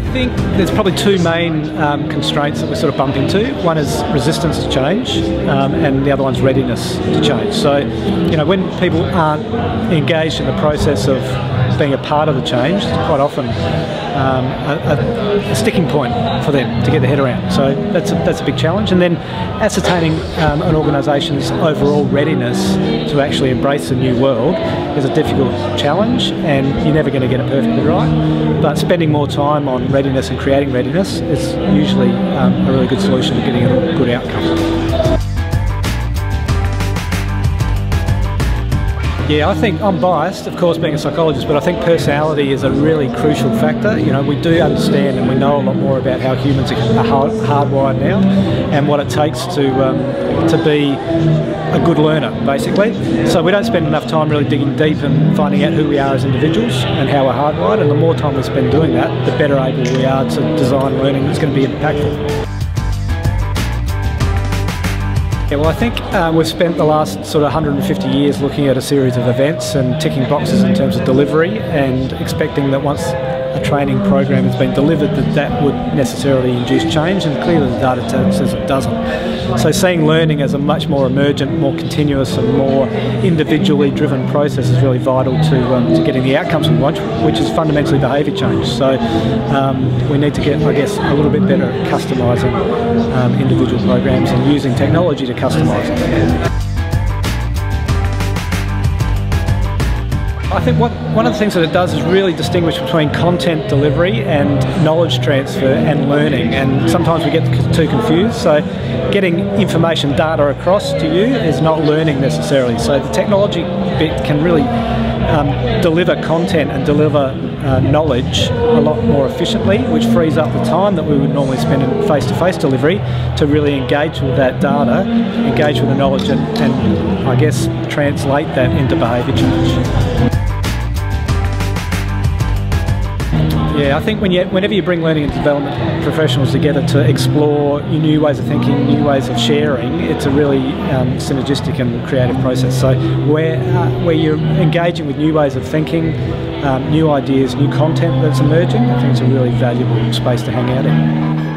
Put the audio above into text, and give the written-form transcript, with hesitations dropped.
I think there's probably two main constraints that we sort of bump into. One is resistance to change, and the other one's readiness to change. So, you know, when people aren't engaged in the process of being a part of the change, it's quite often a sticking point for them to get their head around. So that's a big challenge. And then ascertaining an organisation's overall readiness to actually embrace the new world is a difficult challenge, and you're never going to get it perfectly right. But spending more time on readiness and creating readiness is usually a really good solution to getting a good outcome. Yeah, I think I'm biased, of course, being a psychologist, but I think personality is a really crucial factor. You know, we do understand and we know a lot more about how humans are hardwired now and what it takes to be a good learner, basically. So we don't spend enough time really digging deep and finding out who we are as individuals and how we're hardwired, and the more time we spend doing that, the better able we are to design learning that's going to be impactful. Yeah, well, I think we've spent the last sort of 150 years looking at a series of events and ticking boxes in terms of delivery, and expecting that once a training program has been delivered that would necessarily induce change, and clearly the data says it doesn't. So seeing learning as a much more emergent, more continuous and more individually driven process is really vital to getting the outcomes we want, which is fundamentally behaviour change. So we need to get, I guess, a little bit better at customising individual programs and using technology to customise them. I think one of the things that it does is really distinguish between content delivery and knowledge transfer and learning, and sometimes we get too confused. So getting information data across to you is not learning necessarily. So the technology bit can really deliver content and deliver knowledge a lot more efficiently, which frees up the time that we would normally spend in face-to-face delivery to really engage with that data, engage with the knowledge, and I guess translate that into behaviour change. Yeah, I think whenever you bring learning and development professionals together to explore new ways of thinking, new ways of sharing, it's a really synergistic and creative process. So where you're engaging with new ways of thinking, new ideas, new content that's emerging, I think it's a really valuable space to hang out in.